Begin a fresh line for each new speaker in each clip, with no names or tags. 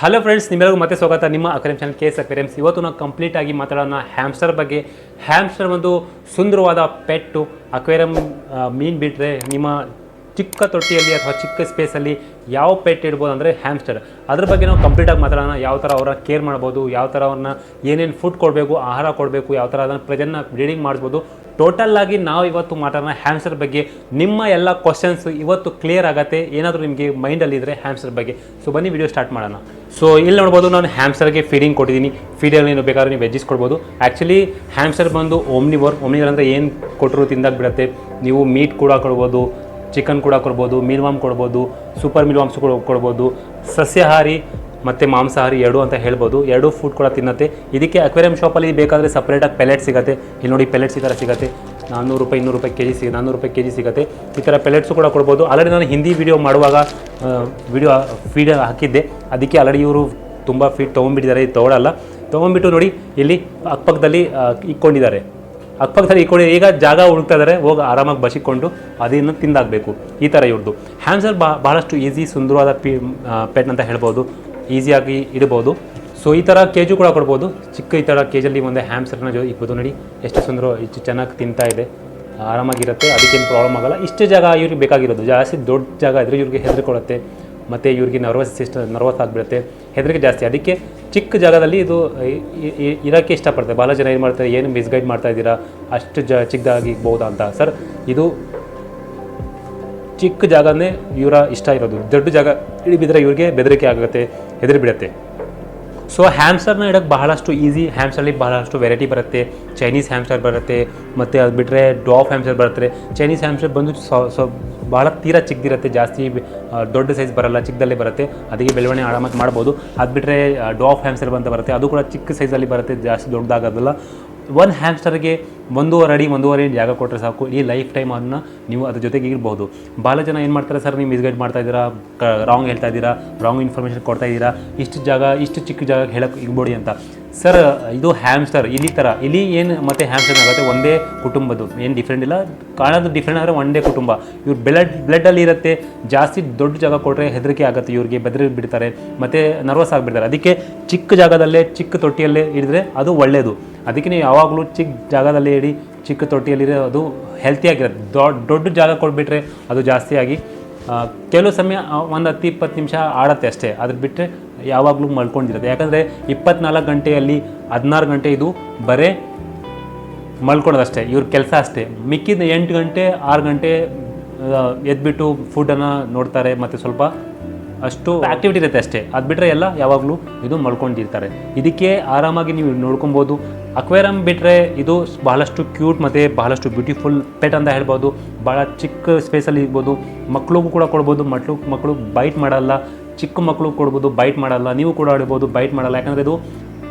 Hello friends, ನಿಮ್ಮೆಲ್ಲರಿಗೂ ಮತ್ತೆ ಸ್ವಾಗತ ನಿಮ್ಮ ಅಕ್ವೇರಿಯಂ ಚಾನಲ್ ಕೇಸ್ ಅಕ್ವೇರಿಯಮ್ಸ್. ಇವತ್ತು ನಾವು ಕಂಪ್ಲೀಟ್ ಆಗಿ ಮಾತಾಡೋಣ ಹ್ಯಾಮ್ಸ್ಟರ್ ಬಗ್ಗೆ. ಹ್ಯಾಮ್ಸ್ಟರ್ ಒಂದು ಸುಂದರವಾದ ಪೆಟ್ಟು. ಅಕ್ವೇರಿಯಂ ಮೀನು ಬಿಟ್ಟರೆ ನಿಮ್ಮ ಚಿಕ್ಕ ತೊಟ್ಟಿಯಲ್ಲಿ ಅಥವಾ ಚಿಕ್ಕ ಸ್ಪೇಸಲ್ಲಿ ಯಾವ ಪೆಟ್ ಇಡ್ಬೋದು ಅಂದರೆ ಹ್ಯಾಮ್ಸ್ಟರ್. ಅದ್ರ ಬಗ್ಗೆ ನಾವು ಕಂಪ್ಲೀಟಾಗಿ ಮಾತಾಡೋಣ. ಯಾವ ಥರ ಅವರ ಕೇರ್ ಮಾಡ್ಬೋದು, ಯಾವ ಥರ ಅವ್ರನ್ನ ಏನೇನು ಫುಡ್ ಕೊಡಬೇಕು, ಆಹಾರ ಕೊಡಬೇಕು, ಯಾವ ಥರ ಅದನ್ನು ಪ್ರೆಸೆಂಟ್ನ ಬ್ರೀಡಿಂಗ್ ಮಾಡಿಸ್ಬೋದು. ಟೋಟಲ್ಲಾಗಿ ನಾವು ಇವತ್ತು ಮಾತಾಡೋಣ ಹ್ಯಾಮ್ಸ್ಟರ್ ಬಗ್ಗೆ. ನಿಮ್ಮ ಎಲ್ಲ ಕ್ವಶನ್ಸ್ ಇವತ್ತು ಕ್ಲಿಯರ್ ಆಗುತ್ತೆ, ಏನಾದರೂ ನಿಮಗೆ ಮೈಂಡಲ್ಲಿದ್ದರೆ ಹ್ಯಾಮ್ಸ್ಟರ್ ಬಗ್ಗೆ. ಸೊ ಬನ್ನಿ ವಿಡಿಯೋ ಸ್ಟಾರ್ಟ್ ಮಾಡೋಣ. ಸೊ ಇಲ್ಲಿ ನೋಡ್ಬೋದು, ನಾನು ಹ್ಯಾಮ್ಸ್ಟರ್ಗೆ ಫೀಡಿಂಗ್ ಕೊಟ್ಟಿದ್ದೀನಿ. ಫೀಡಲ್ಲಿ ನೀವು ಬೇಕಾದ್ರೆ ನೀವು ವೆಜ್ಜಿಸ್ ಕೊಡ್ಬೋದು. ಆ್ಯಕ್ಚುಲಿ ಹ್ಯಾಮ್ಸ್ಟರ್ ಬಂದು ಓಮ್ನಿವೋರ್ ಅಂದರೆ ಏನು ಕೊಟ್ಟರು ತಿಂದಾಗ ಬಿಡುತ್ತೆ. ನೀವು ಮೀಟ್ ಕೂಡ ಕೊಡ್ಬೋದು, ಚಿಕನ್ ಕೂಡ ಕೊಡ್ಬೋದು, ಮೀಲ್ವಾಮ್ ಕೊಡ್ಬೋದು, ಸೂಪರ್ ಮೀಲ್ವಾಮ್ಸ್ ಕೊಡ್ಬೋದು, ಸಸ್ಯಾಹಾರಿ ಮತ್ತು ಮಾಂಸಾಹಾರಿ ಎರಡು ಅಂತ ಹೇಳ್ಬೋದು. ಎರಡು ಫುಡ್ ಕೂಡ ತಿನ್ನತ್ತೆ. ಇದಕ್ಕೆ ಅಕ್ವೇರಿಯಂ ಶಾಪಲ್ಲಿ ಬೇಕಾದರೆ ಸಪ್ರೇಟಾಗಿ ಪೆಲೆಟ್ ಸಿಗುತ್ತೆ. ಇಲ್ಲಿ ನೋಡಿ ಪೆಲೆಟ್ಸ್ ಈ ಥರ ಸಿಗುತ್ತೆ. 400 ರೂಪಾಯಿ 200 ರೂಪಾಯಿ ಕೆ ಜಿ 400 ರೂಪಾಯಿ ಕೆ ಜಿ ಸಿಗುತ್ತೆ. ಈ ಥರ ಪೆಲೆಟ್ಸು ಕೂಡ ಕೊಡ್ಬೋದು. ಆಲ್ರೆಡಿ ನಾನು ಹಿಂದಿ ವಿಡಿಯೋ ಮಾಡುವಾಗ ಫೀಡ್ ಹಾಕಿದ್ದೆ. ಅದಕ್ಕೆ ಆಲ್ರೆಡಿ ಇವರು ತುಂಬ ಫೀಡ್ ತೊಗೊಂಡ್ಬಿಟ್ಟಿದ್ದಾರೆ. ಇದು ತೊಗೊಂಡ್ಬಿಟ್ಟು ನೋಡಿ ಇಲ್ಲಿ ಅಕ್ಕಪಕ್ಕದಲ್ಲಿ ಇಕ್ಕೊಂಡಿದ್ದಾರೆ. ಈಗ ಜಾಗ ಹುಡುಕ್ತಾ ಇದ್ದಾರೆ, ಹೋಗಿ ಆರಾಮಾಗಿ ಬಸಿಕೊಂಡು ಅದನ್ನು ತಿಂದಾಗಬೇಕು. ಈ ಥರ ಇವ್ರದ್ದು ಹ್ಯಾಮ್ಸ್ಟರ್ ಬಹಳಷ್ಟು ಈಸಿ, ಸುಂದರವಾದ ಪೆಟ್ ಅಂತ ಹೇಳ್ಬೋದು. ಈಸಿಯಾಗಿ ಇಡ್ಬೋದು. ಸೊ ಈ ಥರ ಕೇಜು ಕೂಡ ಕೊಡ್ಬೋದು. ಚಿಕ್ಕ ಈ ಥರ ಕೇಜಲ್ಲಿ ಒಂದು ಹ್ಯಾಮ್ಸ್ಟರ್ನ ಇಕ್ಬೋದು. ನೋಡಿ ಎಷ್ಟು ಸುಂದರ, ಇಷ್ಟು ಚೆನ್ನಾಗಿ ತಿಂತಾ ಇದೆ, ಆರಾಮಾಗಿರುತ್ತೆ. ಅದಕ್ಕೇನು ಪ್ರಾಬ್ಲಮ್ ಆಗೋಲ್ಲ. ಇಷ್ಟು ಜಾಗ ಇವ್ರಿಗೆ ಬೇಕಾಗಿರೋದು. ಜಾಸ್ತಿ ದೊಡ್ಡ ಜಾಗ ಇದ್ದರೆ ಇವ್ರಿಗೆ ಹೆದರಿಕೊಳ್ಳುತ್ತೆ, ಮತ್ತು ಇವ್ರಿಗೆ ನರ್ವಸ್ ಆಗಿಬಿಡುತ್ತೆ, ಹೆದರಿಕೆ ಜಾಸ್ತಿ. ಅದಕ್ಕೆ ಚಿಕ್ಕ ಜಾಗದಲ್ಲಿ ಇದು ಇರೋಕ್ಕೆ ಇಷ್ಟಪಡ್ತಾರೆ. ಭಾಳ ಜನ ಏನು ಮಾಡ್ತಾರೆ, ಏನು ಮಿಸ್ಗೈಡ್ ಮಾಡ್ತಾ ಇದ್ದೀರಾ, ಅಷ್ಟು ಚಿಕ್ಕದಾಗಿ ಇಗ್ಬೋದಾ ಅಂತ. ಸರ್, ಇದು ಚಿಕ್ಕ ಜಾಗನೇ ಇವರ ಇಷ್ಟ ಇರೋದು. ದೊಡ್ಡ ಜಾಗ ಇಳಿಬಿದ್ರೆ ಇವ್ರಿಗೆ ಬೆದರಿಕೆ ಆಗುತ್ತೆ, ಹೆದರಿ ಬಿಡುತ್ತೆ. ಸೊ ಹ್ಯಾಮ್ಸ್ಟರ್ನ ಇಡೋಕ್ಕೆ ಬಹಳಷ್ಟು ಈಸಿ. ಹ್ಯಾಮ್ಸ್ಟರಲ್ಲಿ ಬಹಳಷ್ಟು ವೆರೈಟಿ ಬರುತ್ತೆ. ಚೈನೀಸ್ ಹ್ಯಾಮ್ಸ್ಟರ್ ಬರುತ್ತೆ, ಮತ್ತು ಅದು ಬಿಟ್ಟರೆ ಡ್ವಾಫ್ ಹ್ಯಾಮ್ಸ್ಟರ್ ಬರುತ್ತೆ. ಚೈನೀಸ್ ಹ್ಯಾಮ್ಸ್ಟರ್ ಬಂದು ಭಾಳ ತೀರಾ ಚಿಕ್ಕದಿರುತ್ತೆ, ಜಾಸ್ತಿ ದೊಡ್ಡ ಸೈಜ್ ಬರೋಲ್ಲ, ಚಿಕ್ಕದಲ್ಲೇ ಬರುತ್ತೆ. ಅದಕ್ಕೆ ಬೆಳವಣಿಗೆ ಆರಾಮಾಗಿ ಮಾಡ್ಬೋದು. ಅದು ಬಿಟ್ಟರೆ ಡ್ವಾಫ್ ಹ್ಯಾಮ್ಸ್ಟರ್ ಅಂತ ಬರುತ್ತೆ, ಅದು ಕೂಡ ಚಿಕ್ಕ ಸೈಜಲ್ಲಿ ಬರುತ್ತೆ, ಜಾಸ್ತಿ ದೊಡ್ಡದಾಗೋದಿಲ್ಲ. ಒಂದು ಹ್ಯಾಮ್ಸ್ಟರ್ಗೆ 1.5 ಅಡಿ ಜಾಗ ಕೊಟ್ಟರೆ ಸಾಕು. ಈ ಲೈಫ್ ಟೈಮ್ ಅದನ್ನು ನೀವು ಅದ್ರ ಜೊತೆಗೆ ಇರ್ಬೋದು. ಭಾಳ ಜನ ಏನು ಮಾಡ್ತಾರೆ, ಸರ್ ನೀವು ಮಿಸ್ಗೈಡ್ ಮಾಡ್ತಾ ಇದ್ದೀರಾ, ರಾಂಗ್ ಹೇಳ್ತಾ ಇದ್ದೀರಾ, ರಾಂಗ್ ಇನ್ಫಾರ್ಮೇಷನ್ ಕೊಡ್ತಾ ಇದ್ದೀರಾ, ಇಷ್ಟು ಚಿಕ್ಕ ಜಾಗ ಹೇಳಕ್ಕೆ ಇರ್ಬೋಡಿ ಅಂತ. ಸರ್, ಇದು ಹ್ಯಾಮ್ಸ್ಟರ್ ಇಲ್ಲಿ ಏನು ಮತ್ತು ಹ್ಯಾಮ್ಸ್ಟರ್ ಆಗುತ್ತೆ ಒಂದೇ ಕುಟುಂಬದ್ದು, ಏನು ಡಿಫ್ರೆಂಟ್ ಇಲ್ಲ. ಕಾಣೋದು ಡಿಫ್ರೆಂಟ್ ಆದರೆ ಒಂದೇ ಕುಟುಂಬ. ಇವ್ರು ಬ್ಲಡ್ಡಲ್ಲಿ ಇರುತ್ತೆ. ಜಾಸ್ತಿ ದೊಡ್ಡ ಜಾಗ ಕೊಟ್ಟರೆ ಹೆದರಿಕೆ ಆಗುತ್ತೆ, ಇವ್ರಿಗೆ ಬೆದರಿ ಬಿಡ್ತಾರೆ, ಮತ್ತು ನರ್ವಸ್ ಆಗಿಬಿಡ್ತಾರೆ. ಅದಕ್ಕೆ ಚಿಕ್ಕ ಜಾಗದಲ್ಲೇ, ಚಿಕ್ಕ ತೊಟ್ಟಿಯಲ್ಲೇ ಹಿಡಿದ್ರೆ ಅದು ಒಳ್ಳೆಯದು. ಅದಕ್ಕೆ ನೀವು ಯಾವಾಗಲೂ ಚಿಕ್ಕ ಜಾಗದಲ್ಲೇ ಇಡಿ, ಚಿಕ್ಕ ತೊಟ್ಟಿಯಲ್ಲಿರೋ ಅದು ಹೆಲ್ತಿಯಾಗಿರುತ್ತೆ. ದೊಡ್ಡ ಜಾಗ ಕೊಟ್ಬಿಟ್ರೆ ಅದು ಜಾಸ್ತಿಯಾಗಿ ಕೆಲವು ಸಮಯ ಒಂದು 10-20 ನಿಮಿಷ ಆಡತ್ತೆ ಅಷ್ಟೇ. ಅದ್ರ ಬಿಟ್ಟರೆ ಯಾವಾಗಲೂ ಮಲ್ಕೊಂಡಿರುತ್ತೆ. ಯಾಕಂದರೆ 24 ಗಂಟೆಯಲ್ಲಿ 16 ಗಂಟೆ ಇದು ಬರೀ ಮಲ್ಕೊಳೋದಷ್ಟೇ, ಇವ್ರ ಕೆಲಸ ಅಷ್ಟೇ. ಮಿಕ್ಕಿದ 8 ಗಂಟೆ 6 ಗಂಟೆ ಎದ್ಬಿಟ್ಟು ಫುಡ್ಡನ್ನು ನೋಡ್ತಾರೆ, ಮತ್ತು ಸ್ವಲ್ಪ ಅಷ್ಟು ಆ್ಯಕ್ಟಿವಿಟಿ ಇರುತ್ತೆ ಅಷ್ಟೇ. ಅದು ಬಿಟ್ಟರೆ ಎಲ್ಲ ಯಾವಾಗಲೂ ಇದು ಮಲ್ಕೊಂಡಿರ್ತಾರೆ. ಇದಕ್ಕೆ ಆರಾಮಾಗಿ ನೀವು ನೋಡ್ಕೊಬೋದು. ಅಕ್ವೇರಿಯಂ ಬಿಟ್ಟರೆ ಇದು ಬಹಳಷ್ಟು ಕ್ಯೂಟ್ ಮತ್ತು ಬಹಳಷ್ಟು ಬ್ಯೂಟಿಫುಲ್ ಪೆಟ್ ಅಂತ ಹೇಳ್ಬೋದು. ಭಾಳ ಚಿಕ್ಕ ಸ್ಪೇಸಲ್ಲಿ ಇರ್ಬೋದು. ಮಕ್ಳಿಗೂ ಕೂಡ ಕೊಡ್ಬೋದು. ಮಕ್ಕಳು ಬೈಟ್ ಮಾಡಲ್ಲ. ಚಿಕ್ಕ ಮಕ್ಕಳು ಕೊಡ್ಬೋದು, ಬೈಟ್ ಮಾಡಲ್ಲ. ನೀವು ಕೂಡ ಆಡ್ಬೋದು, ಬೈಟ್ ಮಾಡಲ್ಲ. ಯಾಕಂದರೆ ಇದು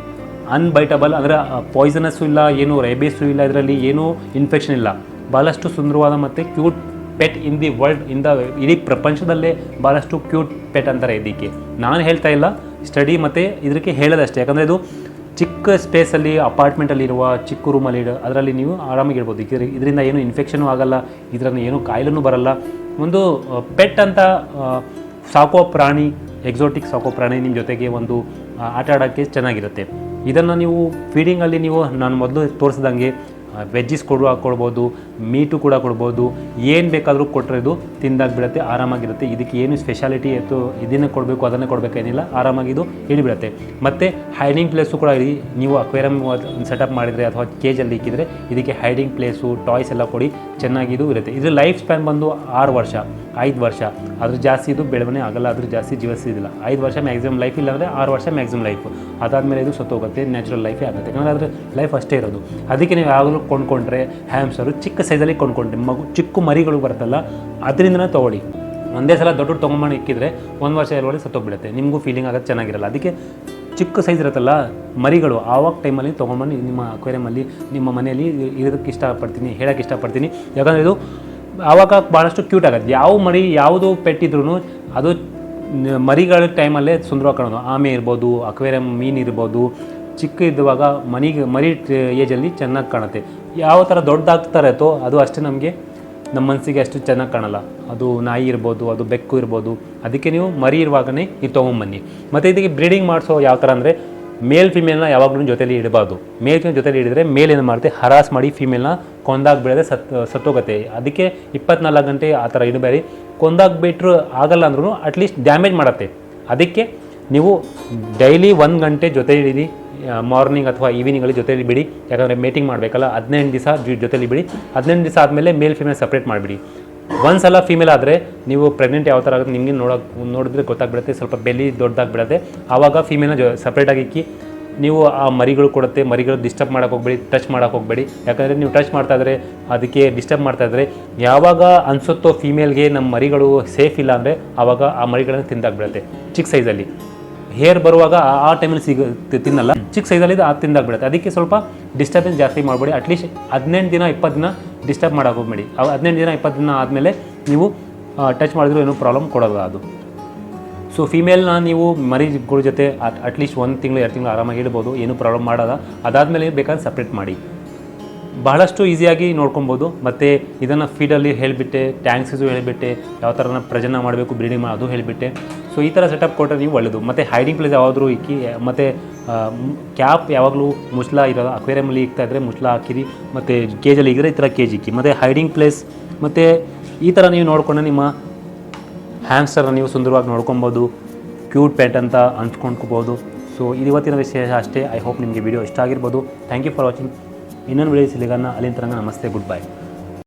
ಅನ್ಬೈಟಬಲ್, ಅಂದರೆ ಪಾಯ್ಸನಸ್ಸು ಇಲ್ಲ, ಏನೂ ರೇಬಿಸು ಇಲ್ಲ, ಇದರಲ್ಲಿ ಏನೂ ಇನ್ಫೆಕ್ಷನ್ ಇಲ್ಲ. ಭಾಳಷ್ಟು ಸುಂದರವಾದ ಮತ್ತು cute pet in the world, ಇಡೀ ಪ್ರಪಂಚದಲ್ಲೇ ಭಾಳಷ್ಟು ಕ್ಯೂಟ್ ಪೆಟ್ ಅಂತಾರೆ ಇದಕ್ಕೆ. ನಾನು ಹೇಳ್ತಾ ಇಲ್ಲ, ಸ್ಟಡಿ ಮತ್ತು ಇದಕ್ಕೆ ಹೇಳೋದಷ್ಟೇ. ಯಾಕಂದರೆ ಇದು ಚಿಕ್ಕ ಸ್ಪೇಸಲ್ಲಿ, ಅಪಾರ್ಟ್ಮೆಂಟಲ್ಲಿರುವ ಚಿಕ್ಕ ರೂಮಲ್ಲಿ ಅದರಲ್ಲಿ ನೀವು ಆರಾಮಾಗಿರ್ಬೋದು. ಇದರಿಂದ ಏನೂ ಇನ್ಫೆಕ್ಷನು ಆಗೋಲ್ಲ, ಇದರಲ್ಲಿ ಏನೂ ಕಾಯಿಲೆನೂ ಬರೋಲ್ಲ. ಒಂದು ಪೆಟ್ ಅಂತ ಸಾಕೋ ಪ್ರಾಣಿ, ಎಕ್ಸೋಟಿಕ್ ಸಾಕೋ ಪ್ರಾಣಿ ನಿಮ್ಮ ಜೊತೆಗೆ ಒಂದು ಆಟ ಆಡೋಕ್ಕೆ ಚೆನ್ನಾಗಿರುತ್ತೆ. ಇದನ್ನು ನೀವು ಫೀಡಿಂಗಲ್ಲಿ ನಾನು ಮೊದಲು ತೋರಿಸಿದಂಗೆ ವೆಜ್ಜಿಸ್ ಕೊಡ್ಬೋದು, ಮೀಟು ಕೂಡ ಕೊಡ್ಬೋದು. ಏನು ಬೇಕಾದರೂ ಕೊಟ್ಟರೆ ಇದು ತಿಂದಾಗ ಬಿಡುತ್ತೆ, ಆರಾಮಾಗಿರುತ್ತೆ. ಇದಕ್ಕೆ ಏನು ಸ್ಪೆಷಾಲಿಟಿ ಇತ್ತು, ಇದನ್ನೇ ಕೊಡಬೇಕು ಅದನ್ನೇ ಕೊಡಬೇಕೇನಿಲ್ಲ, ಆರಾಮಾಗಿದು ಹಿಡಿಬಿಡುತ್ತೆ. ಮತ್ತು ಹೈಡಿಂಗ್ ಪ್ಲೇಸು ಕೂಡ ನೀವು ಅಕ್ವೇರಿಯಂ ಸೆಟಪ್ ಮಾಡಿದರೆ ಅಥವಾ ಕೇಜಲ್ಲಿ ಇಕ್ಕಿದರೆ ಇದಕ್ಕೆ ಹೈಡಿಂಗ್ ಪ್ಲೇಸು, ಟಾಯ್ಸ್ ಎಲ್ಲ ಕೊಡಿ, ಚೆನ್ನಾಗಿದು ಇರುತ್ತೆ. ಇದು ಲೈಫ್ ಸ್ಪ್ಯಾನ್ ಬಂದು 6 ವರ್ಷ 5 ವರ್ಷ, ಅದ್ರ ಜಾಸ್ತಿ ಇದು ಬೆಳವಣಿಗೆ ಆಗಲ್ಲ, ಅದ್ರ ಜಾಸ್ತಿ ಜೀವಿಸಿದಿಲ್ಲ. 5 ವರ್ಷ ಮ್ಯಾಕ್ಸಿಮಮ್ ಲೈಫ್, ಇಲ್ಲಾಂದರೆ 6 ವರ್ಷ ಮ್ಯಾಕ್ಸಿಮಮ್ ಲೈಫ್. ಅದಾದಮೇಲೆ ಇದು ಸತ್ತೋಗುತ್ತೆ, ನ್ಯಾಚುರಲ್ ಲೈಫೇ ಆಗುತ್ತೆ. ಯಾಕಂದರೆ ಅದ್ರ ಲೈಫ್ ಅಷ್ಟೇ ಇರೋದು. ಅದಕ್ಕೆ ನೀವು ಯಾವಾಗಲೂ ಕೊಂಡ್ಕೊಂಡ್ರೆ ಹ್ಯಾಮ್ಸ್ಟರು ಚಿಕ್ಕ ಸೈಜಲ್ಲಿ ಕೊಂಡ್ಕೊಂಡ್ರೆ, ಚಿಕ್ಕ ಮರಿಗಳು ಬರುತ್ತಲ್ಲ ಅದರಿಂದನೇ ತೊಗೊಳ್ಳಿ. ಒಂದೇ ಸಲ ದೊಡ್ಡ ತೊಗೊಂಬಂದು ಇಕ್ಕಿದ್ರೆ 1 ವರ್ಷ 2 ವರ್ಷ ಸತ್ತೋಗ್ಬಿಡುತ್ತೆ, ನಿಮಗೂ ಫೀಲಿಂಗ್ ಆಗೋದು ಚೆನ್ನಾಗಿರಲ್ಲ. ಅದಕ್ಕೆ ಚಿಕ್ಕ ಸೈಜ್ ಇರುತ್ತಲ್ಲ ಮರಿಗಳು, ಆವಾಗ ಟೈಮಲ್ಲಿ ತೊಗೊಂಬಂದು ನಿಮ್ಮ ಅಕ್ವೇರಿಯಮಲ್ಲಿ ನಿಮ್ಮ ಮನೆಯಲ್ಲಿ ಇರೋದಕ್ಕೆ ಹೇಳೋಕ್ಕೆ ಇಷ್ಟಪಡ್ತೀನಿ. ಯಾಕಂದರೆ ಇದು ಆವಾಗ ಭಾಳಷ್ಟು ಕ್ಯೂಟ್ ಆಗುತ್ತೆ. ಯಾವುದು ಪೆಟ್ಟಿದ್ರೂ ಅದು ಮರಿಗಳ ಟೈಮಲ್ಲೇ ಸುಂದರವಾಗಿ ಕಾಣೋದು. ಆಮೆ ಇರ್ಬೋದು, ಅಕ್ವೇರಿಯಂ ಮೀನು ಇರ್ಬೋದು, ಚಿಕ್ಕ ಇದ್ದಾಗ ಮರಿ ಏಜಲ್ಲಿ ಚೆನ್ನಾಗಿ ಕಾಣುತ್ತೆ. ಯಾವ ಥರ ದೊಡ್ಡದಾಗ್ತಾ ಇರುತ್ತೋ ಅದು ಅಷ್ಟೇ ನಮಗೆ ನಮ್ಮ ಮನಸ್ಸಿಗೆ ಅಷ್ಟು ಚೆನ್ನಾಗಿ ಕಾಣಲ್ಲ. ಅದು ನಾಯಿ ಇರ್ಬೋದು, ಅದು ಬೆಕ್ಕು ಇರ್ಬೋದು. ಅದಕ್ಕೆ ನೀವು ಮರಿ ಇರುವಾಗಲೇ ಇದು ತೊಗೊಂಬನ್ನಿ. ಮತ್ತು ಇದಕ್ಕೆ ಬ್ರೀಡಿಂಗ್ ಮಾಡಿಸೋ ಯಾವ ಥರ ಅಂದರೆ ಮೇಲ್ ಫಿಮೇಲ್ನ ಯಾವಾಗಲೂ ಜೊತೆಲಿ ಇಡಬಾರ್ದು. ಮೇಲ್ ಫಿಮೇಲ್ ಜೊತೆಲಿ ಹಿಡಿದ್ರೆ ಮೇಲ್ ಏನು ಮಾಡುತ್ತೆ, ಹರಾಸ್ ಮಾಡಿ ಫಿಮೇಲ್ನ ಕೊಂದಾಗಿ ಬಿಡದೆ ಸತ್ತೋಗುತ್ತೆ. ಅದಕ್ಕೆ 24 ಗಂಟೆ ಆ ಥರ ಇಡಬೇಡಿ. ಕೊಂದಾಗಿ ಬಿಟ್ಟರು ಆಗಲ್ಲ ಅಂದ್ರೂ ಅಟ್ಲೀಸ್ಟ್ ಡ್ಯಾಮೇಜ್ ಮಾಡುತ್ತೆ. ಅದಕ್ಕೆ ನೀವು ಡೈಲಿ 1 ಗಂಟೆ ಜೊತೆ ಹಿಡೀರಿ, ಮಾರ್ನಿಂಗ್ ಅಥವಾ ಈವ್ನಿಂಗಲ್ಲಿ ಜೊತೆಲಿ ಬಿಡಿ. ಯಾಕಂದರೆ ಮೇಟಿಂಗ್ ಮಾಡಬೇಕಲ್ಲ. 15 ದಿವಸ ಜೊತೆಲಿ ಬಿಡಿ. 15 ದಿವಸ ಆದಮೇಲೆ ಮೇಲ್ ಫಿಮೇಲ್ ಸಪ್ರೇಟ್ ಮಾಡಿಬಿಡಿ. ಒಂದ್ಸಲ ಫೀಮೇಲ್ ಆದರೆ ನೀವು ಪ್ರೆಗ್ನೆಂಟ್ ಯಾವ ಥರ ಆಗುತ್ತೆ ನಿಮಗೆ ನೋಡಿದ್ರೆ ಗೊತ್ತಾಗ್ಬಿಡುತ್ತೆ. ಸ್ವಲ್ಪ ಬೆಲ್ಲಿ ದೊಡ್ಡದಾಗಿಬಿಡುತ್ತೆ. ಆವಾಗ ಫೀಮೇಲ್ನ ಸಪ್ರೇಟಾಗಿ ಇಕ್ಕಿ ನೀವು ಆ ಮರಿಗಳು ಕೊಡುತ್ತೆ. ಮರಿಗಳು ಡಿಸ್ಟರ್ಬ್ ಮಾಡೋಕೆ ಹೋಗಬೇಡಿ, ಟಚ್ ಮಾಡೋಕೆ ಹೋಗಬೇಡಿ. ಯಾಕಂದರೆ ನೀವು ಟಚ್ ಮಾಡ್ತಾಯಿದ್ರೆ ಅದಕ್ಕೆ ಡಿಸ್ಟರ್ಬ್ ಮಾಡ್ತಾಯಿದ್ರೆ ಯಾವಾಗ ಅನಿಸುತ್ತೋ ಫೀಮೇಲ್ಗೆ ನಮ್ಮ ಮರಿಗಳು ಸೇಫ್ ಇಲ್ಲ ಅಂದರೆ ಆವಾಗ ಆ ಮರಿಗಳನ್ನು ತಿಂದಾಗ್ಬಿಡುತ್ತೆ. ಚಿಕ್ಕ ಸೈಜಲ್ಲಿ ಹೇರ್ ಬರುವಾಗ ಆ ಟೈಮಲ್ಲಿ ತಿನ್ನಲ್ಲ. ಚಿಕ್ಕ ಸೈಜಲ್ಲಿ ಅದು ತಿಂದಾಗ್ಬಿಡುತ್ತೆ. ಅದಕ್ಕೆ ಸ್ವಲ್ಪ ಡಿಸ್ಟರ್ಬೆನ್ಸ್ ಜಾಸ್ತಿ ಮಾಡಬೇಡಿ. ಅಟ್ಲೀಸ್ಟ್ 18 ದಿನ 20 ದಿನ ಡಿಸ್ಟರ್ಬ್ ಮಾಡೋಕೆ ಹೋಗಬೇಡಿ. 15 ದಿನ 20 ದಿನ ಆದಮೇಲೆ ನೀವು ಟಚ್ ಮಾಡಿದ್ರು ಏನೂ ಪ್ರಾಬ್ಲಮ್ ಕೊಡೋಲ್ಲ ಅದು. ಸೊ ಫೀಮೇಲ್ನ ನೀವು ಮರಿಗಳ ಜೊತೆ ಅಟ್ಲೀಸ್ಟ್ 1 ತಿಂಗಳು 2 ತಿಂಗಳು ಆರಾಮಾಗಿ ಇಡ್ಬೋದು, ಏನೂ ಪ್ರಾಬ್ಲಮ್ ಮಾಡೋಲ್ಲ. ಅದಾದಮೇಲೆ ಬೇಕಾದ್ರೆ ಸಪ್ರೇಟ್ ಮಾಡಿ. ಬಹಳಷ್ಟು ಈಸಿಯಾಗಿ ನೋಡ್ಕೊಬೋದು. ಮತ್ತು ಇದನ್ನು ಫೀಡಲ್ಲಿ ಹೇಳಿಬಿಟ್ಟೆ, ಟ್ಯಾಂಕ್ಸಿಸು ಹೇಳಿಬಿಟ್ಟೆ, ಯಾವ ಥರನ ಪ್ರಜನ ಮಾಡಬೇಕು ಬ್ರೀಡಿಂಗ್ ಅದು ಹೇಳಿಬಿಟ್ಟೆ. ಸೊ ಈ ಥರ ಸೆಟಪ್ ಕೊಟ್ಟರೆ ನೀವು ಒಳ್ಳೆಯದು. ಮತ್ತು ಹೈಡಿಂಗ್ ಪ್ಲೇಸ್ ಯಾವಾದರೂ ಇಕ್ಕಿ, ಮತ್ತು ಕ್ಯಾಪ್ ಯಾವಾಗಲೂ ಮುಚ್ಚಲ ಇರೋದು. ಅಕ್ವೇರಿಯಮಲ್ಲಿ ಇಕ್ತಾ ಇದ್ದರೆ ಮುಚ್ಚಲ ಹಾಕಿರಿ. ಮತ್ತು ಕೇಜಲ್ಲಿ ಇದ್ದರೆ ಈ ಥರ ಕೇಜ್ ಇಕ್ಕಿ. ಮತ್ತು ಹೈಡಿಂಗ್ ಪ್ಲೇಸ್ ಮತ್ತು ಈ ಥರ ನೀವು ನೋಡಿಕೊಂಡ್ರೆ ನಿಮ್ಮ ಹ್ಯಾಮ್ಸ್ಟರ್ನ ನೀವು ಸುಂದರವಾಗಿ ನೋಡ್ಕೊಬೋದು. ಕ್ಯೂಟ್ ಪೆಟ್ ಅಂತ ಅನ್ಸ್ಕೊಂಡ್ಕೋಬೋದು. ಸೊ ಇದು ಇವತ್ತಿನ ವಿಷಯ ಅಷ್ಟೇ. ಐ ಹೋಪ್ ನಿಮಗೆ ವಿಡಿಯೋ ಇಷ್ಟ ಆಗಿರ್ಬೋದು. Thank you for watching. ಇನ್ನೊಂದು ವಿಡಿಯೋ ಸಿಗೋಣ. ಅಲ್ಲಿನ ತನಕ ನಮಸ್ತೆ, ಗುಡ್ ಬೈ.